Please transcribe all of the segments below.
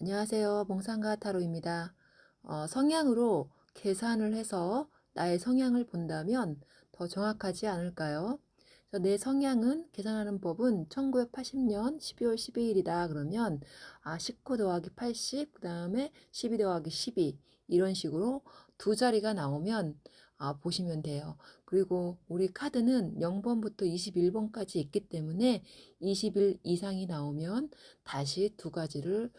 안녕하세요. 몽상가 타로입니다. 성향으로 계산을 해서 나의 성향을 본다면 더 정확하지 않을까요? 그래서 내 성향은 계산하는 법은 1980년 12월 12일이다 그러면 19 더하기 80, 그 다음에 12 더하기 12 이런 식으로 두 자리가 나오면 보시면 돼요. 그리고 우리 카드는 0번부터 21번까지 있기 때문에 20일 이상이 나오면 다시 두 가지를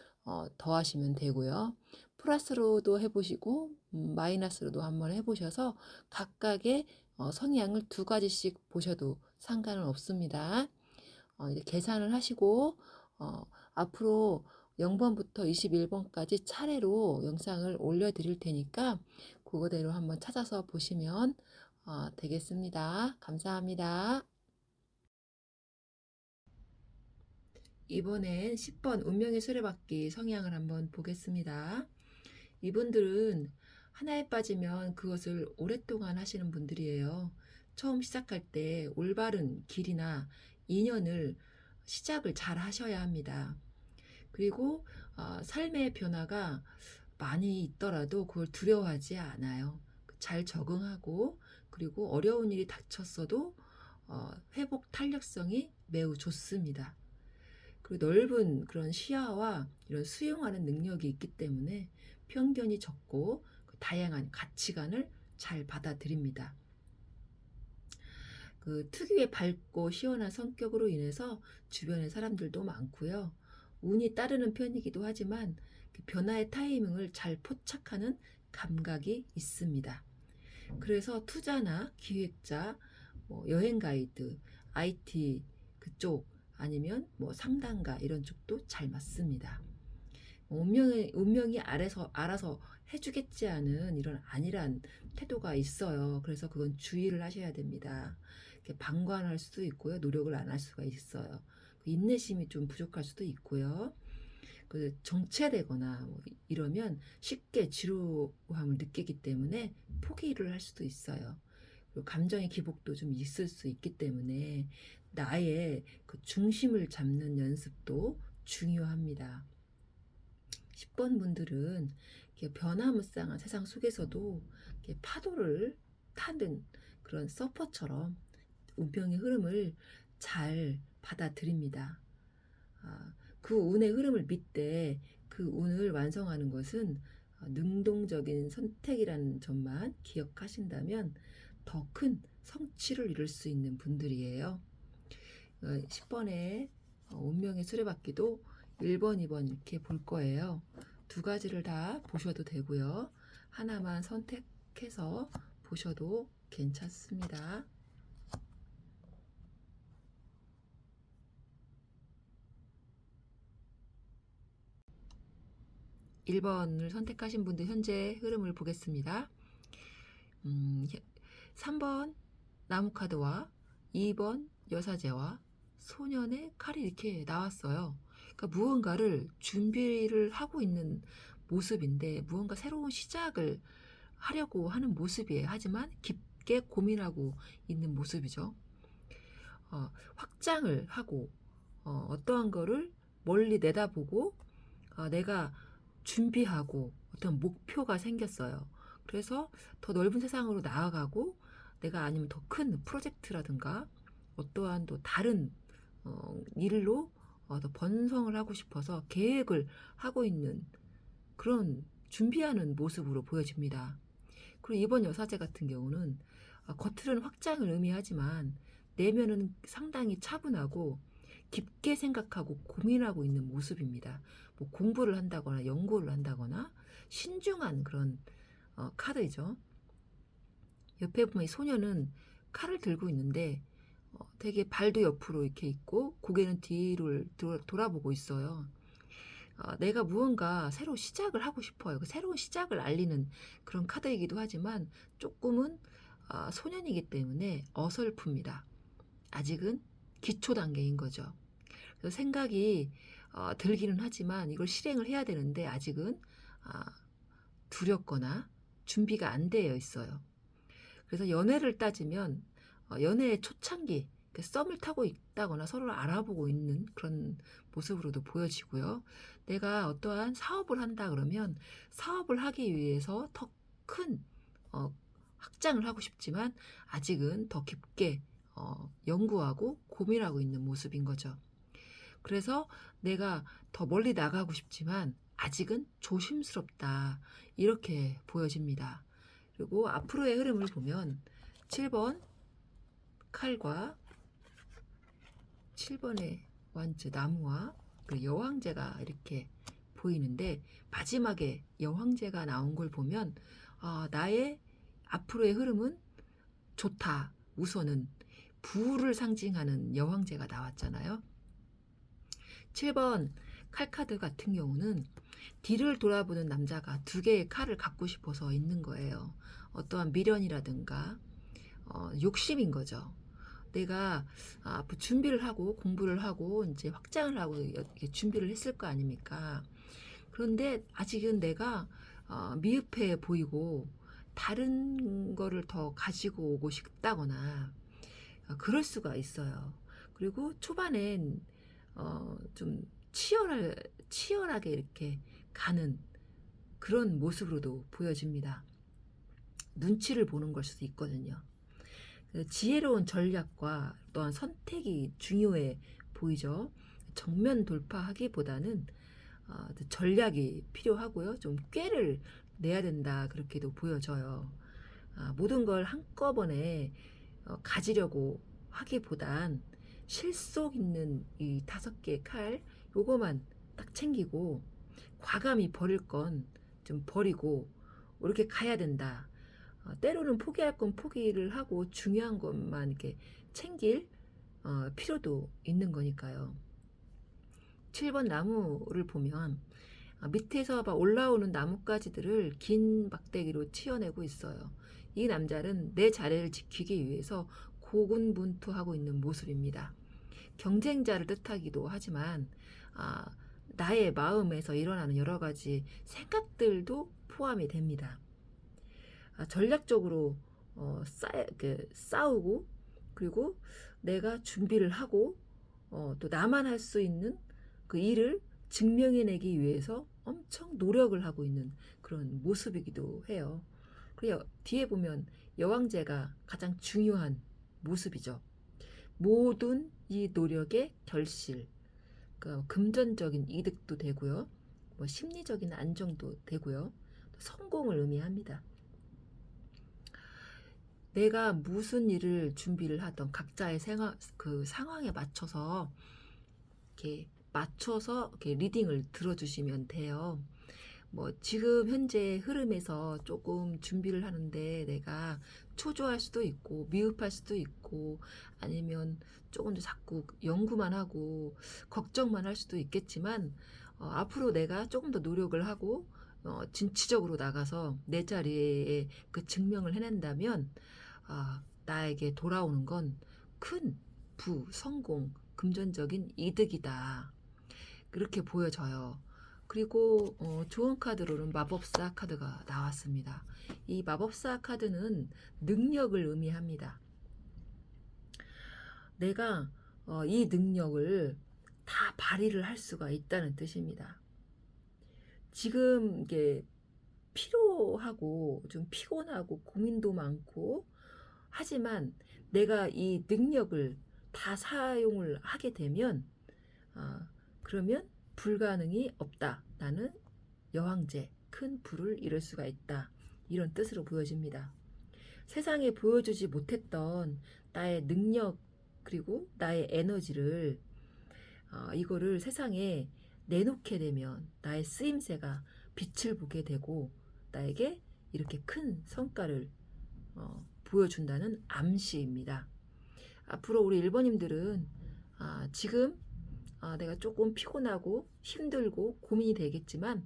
더하시면 되고요. 플러스로도 해보시고 마이너스로도 한번 해보셔서 각각의 성향을 두 가지씩 보셔도 상관은 없습니다. 이제 계산을 하시고 앞으로 0번부터 21번까지 차례로 영상을 올려드릴 테니까 그거대로 한번 찾아서 보시면 되겠습니다. 감사합니다. 이번엔 10번 운명의 수레바퀴 성향을 한번 보겠습니다. 이분들은 하나에 빠지면 그것을 오랫동안 하시는 분들이에요. 처음 시작할 때 올바른 길이나 인연을 시작을 잘 하셔야 합니다. 그리고 삶의 변화가 많이 있더라도 그걸 두려워하지 않아요. 잘 적응하고 그리고 어려운 일이 닥쳤어도 회복 탄력성이 매우 좋습니다. 그리고 넓은 그런 시야와 이런 수용하는 능력이 있기 때문에 편견이 적고 다양한 가치관을 잘 받아들입니다. 그 특유의 밝고 시원한 성격으로 인해서 주변에 사람들도 많고요. 운이 따르는 편이기도 하지만 그 변화의 타이밍을 잘 포착하는 감각이 있습니다. 그래서 투자나 기획자, 여행 가이드, IT 그쪽 아니면 상담가 이런 쪽도 잘 맞습니다. 운명이 알아서 해주겠지 않은 이런 안일한 태도가 있어요. 그래서 그건 주의를 하셔야 됩니다. 이렇게 방관할 수도 있고요. 노력을 안 할 수가 있어요. 그 인내심이 좀 부족할 수도 있고요. 그 정체되거나 이러면 쉽게 지루함을 느끼기 때문에 포기를 할 수도 있어요. 그리고 감정의 기복도 좀 있을 수 있기 때문에 나의 그 중심을 잡는 연습도 중요합니다. 10번 분들은 변화무쌍한 세상 속에서도 파도를 타는 그런 서퍼처럼 운명의 흐름을 잘 받아들입니다. 그 운의 흐름을 믿되 그 운을 완성하는 것은 능동적인 선택이라는 점만 기억하신다면 더 큰 성취를 이룰 수 있는 분들이에요. 10번의 운명의 수레바퀴도 1번, 2번 이렇게 볼 거예요. 두 가지를 다 보셔도 되고요. 하나만 선택해서 보셔도 괜찮습니다. 1번을 선택하신 분들 현재 흐름을 보겠습니다. 3번 나무카드와 2번 여사제와 소년의 칼이 이렇게 나왔어요. 그러니까 무언가를 준비를 하고 있는 모습인데 무언가 새로운 시작을 하려고 하는 모습이에요. 하지만 깊게 고민하고 있는 모습이죠. 확장을 하고 어떠한 거를 멀리 내다보고 내가 준비하고 어떤 목표가 생겼어요. 그래서 더 넓은 세상으로 나아가고 내가 아니면 더 큰 프로젝트라든가 어떠한 또 다른 일로 더 번성을 하고 싶어서 계획을 하고 있는 그런 준비하는 모습으로 보여집니다. 그리고 이번 여사제 같은 경우는 겉으로는 확장을 의미하지만 내면은 상당히 차분하고 깊게 생각하고 고민하고 있는 모습입니다. 공부를 한다거나 연구를 한다거나 신중한 그런 카드죠. 옆에 보면 이 소녀는 칼을 들고 있는데 되게 발도 옆으로 이렇게 있고 고개는 뒤를 돌아보고 있어요. 내가 무언가 새로 시작을 하고 싶어요. 그 새로운 시작을 알리는 그런 카드이기도 하지만 조금은 소년이기 때문에 어설픕니다. 아직은 기초 단계인 거죠. 그래서 생각이 들기는 하지만 이걸 실행을 해야 되는데 아직은 두렵거나 준비가 안 되어 있어요. 그래서 연애를 따지면 연애의 초창기 썸을 타고 있다거나 서로를 알아보고 있는 그런 모습으로도 보여지고요. 내가 어떠한 사업을 한다 그러면 사업을 하기 위해서 더 큰 확장을 하고 싶지만 아직은 더 깊게 연구하고 고민하고 있는 모습인 거죠. 그래서 내가 더 멀리 나가고 싶지만 아직은 조심스럽다. 이렇게 보여집니다. 그리고 앞으로의 흐름을 보면 7번 칼과 7번의 완즈 나무와 그 여왕제가 이렇게 보이는데 마지막에 여왕제가 나온 걸 보면 나의 앞으로의 흐름은 좋다. 우선은 부를 상징하는 여왕제가 나왔잖아요. 7번 칼카드 같은 경우는 뒤를 돌아보는 남자가 두 개의 칼을 갖고 싶어서 있는 거예요. 어떠한 미련이라든가 욕심인 거죠. 내가 준비를 하고 공부를 하고 이제 확장을 하고 이렇게 준비를 했을 거 아닙니까? 그런데 아직은 내가 미흡해 보이고 다른 거를 더 가지고 오고 싶다거나 그럴 수가 있어요. 그리고 초반엔 좀 치열하게 이렇게 가는 그런 모습으로도 보여집니다. 눈치를 보는 걸 수도 있거든요. 지혜로운 전략과 또한 선택이 중요해 보이죠. 정면 돌파하기보다는 전략이 필요하고요. 좀 꾀를 내야 된다 그렇게도 보여져요. 모든 걸 한꺼번에 가지려고 하기보단 실속 있는 이 5개의 칼 요거만 딱 챙기고 과감히 버릴 건 좀 버리고 이렇게 가야 된다. 때로는 포기할 건 포기를 하고 중요한 것만 이렇게 챙길 필요도 있는 거니까요. 7번 나무를 보면 밑에서 올라오는 나뭇가지들을 긴 막대기로 치어내고 있어요. 이 남자는 내 자리를 지키기 위해서 고군분투하고 있는 모습입니다. 경쟁자를 뜻하기도 하지만 나의 마음에서 일어나는 여러 가지 생각들도 포함이 됩니다. 전략적으로 싸우고 그리고 내가 준비를 하고 또 나만 할 수 있는 그 일을 증명해내기 위해서 엄청 노력을 하고 있는 그런 모습이기도 해요. 그리고 뒤에 보면 여왕제가 가장 중요한 모습이죠. 모든 이 노력의 결실, 그러니까 금전적인 이득도 되고요, 뭐 심리적인 안정도 되고요, 성공을 의미합니다. 내가 무슨 일을 준비를 하던 각자의 그 상황에 맞춰서 이렇게 리딩을 들어주시면 돼요. 뭐 지금 현재 흐름에서 조금 준비를 하는데 내가 초조할 수도 있고 미흡할 수도 있고 아니면 조금 더 자꾸 연구만 하고 걱정만 할 수도 있겠지만 앞으로 내가 조금 더 노력을 하고 진취적으로 나가서 내 자리에 그 증명을 해낸다면 나에게 돌아오는 건 큰 성공, 금전적인 이득이다. 그렇게 보여져요. 그리고 좋은 카드로는 마법사 카드가 나왔습니다. 이 마법사 카드는 능력을 의미합니다. 내가 이 능력을 다 발휘를 할 수가 있다는 뜻입니다. 지금 이게 필요하고 좀 피곤하고 고민도 많고 하지만 내가 이 능력을 다 사용을 하게 되면 그러면 불가능이 없다. 나는 여왕제, 큰 부를 이룰 수가 있다. 이런 뜻으로 보여집니다. 세상에 보여주지 못했던 나의 능력 그리고 나의 에너지를 이거를 세상에 내놓게 되면 나의 쓰임새가 빛을 보게 되고 나에게 이렇게 큰 성과를 보여준다는 암시입니다. 앞으로 우리 1번님들은 지금 내가 조금 피곤하고 힘들고 고민이 되겠지만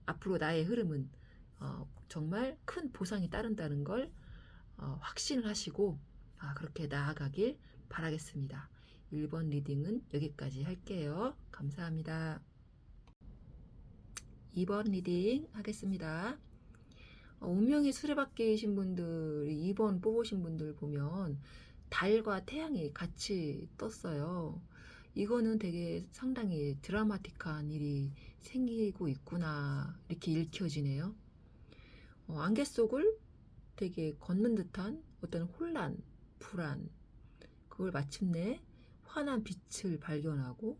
앞으로 나의 흐름은 정말 큰 보상이 따른다는 걸 확신을 하시고 그렇게 나아가길 바라겠습니다. 1번 리딩은 여기까지 할게요. 감사합니다. 2번 리딩 하겠습니다. 운명의 수레바퀴이신 분들 2번 뽑으신 분들 보면 달과 태양이 같이 떴어요. 이거는 되게 상당히 드라마틱한 일이 생기고 있구나 이렇게 읽혀지네요. 안개 속을 되게 걷는 듯한 어떤 혼란, 불안, 그걸 마침내 환한 빛을 발견하고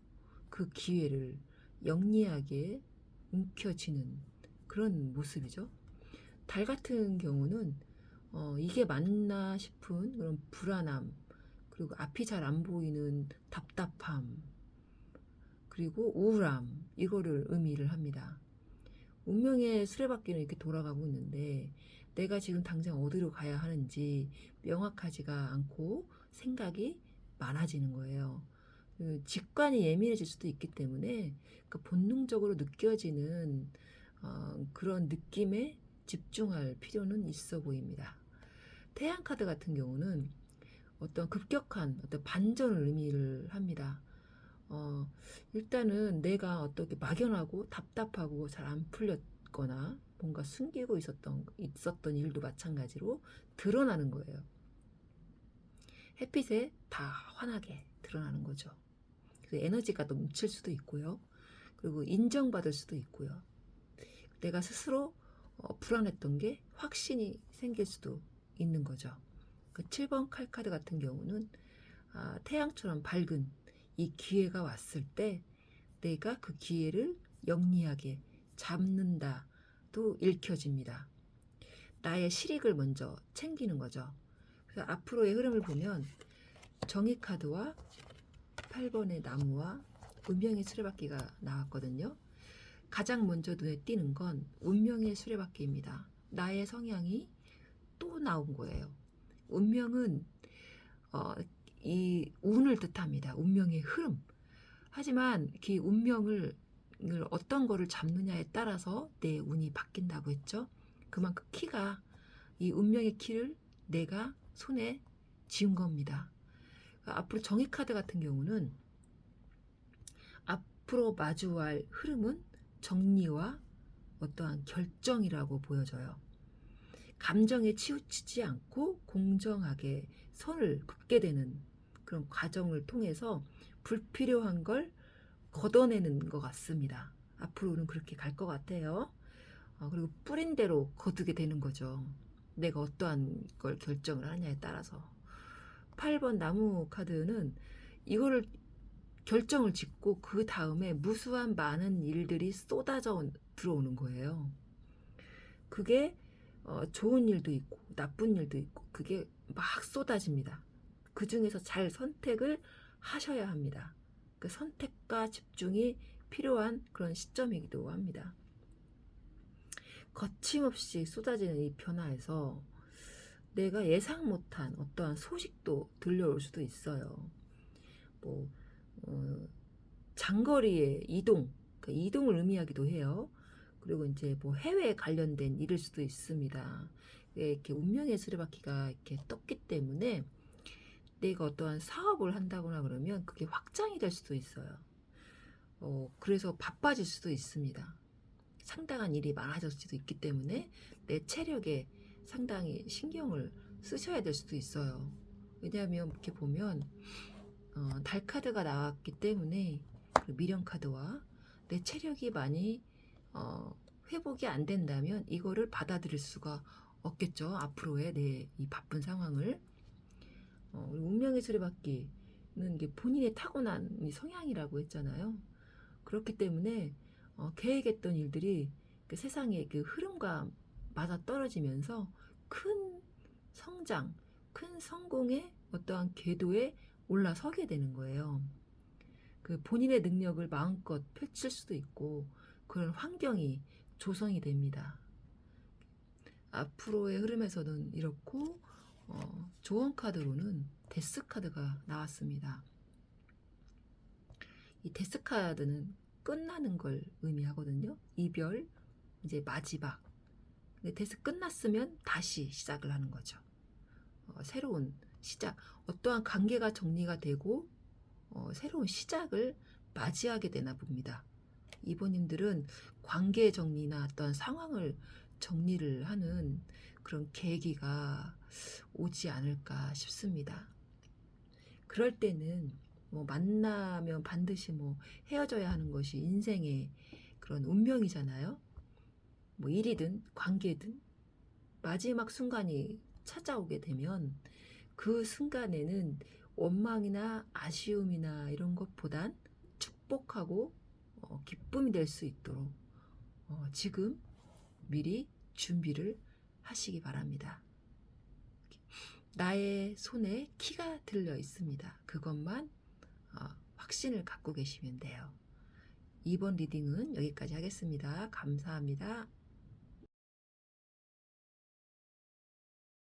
그 기회를 영리하게 움켜쥐는 그런 모습이죠. 달 같은 경우는 이게 맞나 싶은 그런 불안함, 그리고 앞이 잘 안 보이는 답답함, 그리고 우울함, 이거를 의미를 합니다. 운명의 수레바퀴는 이렇게 돌아가고 있는데 내가 지금 당장 어디로 가야 하는지 명확하지가 않고 생각이 많아지는 거예요. 직관이 예민해질 수도 있기 때문에 그 본능적으로 느껴지는 그런 느낌에 집중할 필요는 있어 보입니다. 태양 카드 같은 경우는 어떤 급격한 어떤 반전을 의미를 합니다. 일단은 내가 어떻게 막연하고 답답하고 잘 안 풀렸거나 뭔가 숨기고 있었던 일도 마찬가지로 드러나는 거예요. 햇빛에 다 환하게 드러나는 거죠. 그래서 에너지가 넘칠 수도 있고요. 그리고 인정받을 수도 있고요. 내가 스스로 불안했던 게 확신이 생길 수도 있는 거죠. 그 7번 칼카드 같은 경우는 태양처럼 밝은 이 기회가 왔을 때 내가 그 기회를 영리하게 잡는다도 읽혀집니다. 나의 실익을 먼저 챙기는 거죠. 그래서 앞으로의 흐름을 보면 정의 카드와 8번의 나무와 운명의 수레바퀴가 나왔거든요. 가장 먼저 눈에 띄는 건 운명의 수레바퀴입니다. 나의 성향이 또 나온 거예요. 운명은 이 운을 뜻합니다. 운명의 흐름. 하지만 그 운명을 어떤 거를 잡느냐에 따라서 내 운이 바뀐다고 했죠. 그만큼 키가 이 운명의 키를 내가 손에 쥐은 겁니다. 앞으로 정의 카드 같은 경우는 앞으로 마주할 흐름은 정리와 어떠한 결정이라고 보여져요. 감정에 치우치지 않고 공정하게 선을 긋게 되는 그런 과정을 통해서 불필요한 걸 걷어내는 것 같습니다. 앞으로는 그렇게 갈 것 같아요. 그리고 뿌린 대로 거두게 되는 거죠. 내가 어떠한 걸 결정을 하냐에 따라서. 8번 나무 카드는 이거를 결정을 짓고 그 다음에 무수한 많은 일들이 쏟아져 들어오는 거예요. 그게 좋은 일도 있고 나쁜 일도 있고 그게 막 쏟아집니다. 그 중에서 잘 선택을 하셔야 합니다. 그 선택과 집중이 필요한 그런 시점이기도 합니다. 거침없이 쏟아지는 이 변화에서 내가 예상 못한 어떠한 소식도 들려올 수도 있어요. 뭐 장거리의 이동, 그 이동을 의미하기도 해요. 그리고 이제 뭐 해외에 관련된 일일 수도 있습니다. 이렇게 운명의 수레바퀴가 이렇게 떴기 때문에 내가 어떠한 사업을 한다거나 그러면 그게 확장이 될 수도 있어요. 그래서 바빠질 수도 있습니다. 상당한 일이 많아질 수도 있기 때문에 내 체력에 상당히 신경을 쓰셔야 될 수도 있어요. 왜냐하면 이렇게 보면 달 카드가 나왔기 때문에 미련 카드와 내 체력이 많이 회복이 안 된다면 이거를 받아들일 수가 없겠죠. 앞으로의 내 이 바쁜 상황을. 운명의 수레바퀴는 이게 본인의 타고난 이 성향이라고 했잖아요. 그렇기 때문에 계획했던 일들이 그 세상의 그 흐름과 맞아 떨어지면서 큰 성장, 큰 성공의 어떠한 궤도에 올라서게 되는 거예요. 그 본인의 능력을 마음껏 펼칠 수도 있고 그런 환경이 조성이 됩니다. 앞으로의 흐름에서는 이렇고 조언 카드로는 데스 카드가 나왔습니다. 이 데스 카드는 끝나는 걸 의미하거든요. 이별, 이제 마지막. 근데 데스 끝났으면 다시 시작을 하는 거죠. 새로운 시작, 어떠한 관계가 정리가 되고 새로운 시작을 맞이하게 되나 봅니다. 이번님들은 관계 정리나 어떤 상황을 정리를 하는 그런 계기가 오지 않을까 싶습니다. 그럴 때는 뭐 만나면 반드시 뭐 헤어져야 하는 것이 인생의 그런 운명이잖아요. 뭐 일이든 관계든 마지막 순간이 찾아오게 되면 그 순간에는 원망이나 아쉬움이나 이런 것보단 축복하고 기쁨이 될 수 있도록 지금 미리 준비를 하시기 바랍니다. 나의 손에 키가 들려 있습니다. 그것만 확신을 갖고 계시면 돼요. 이번 리딩은 여기까지 하겠습니다. 감사합니다.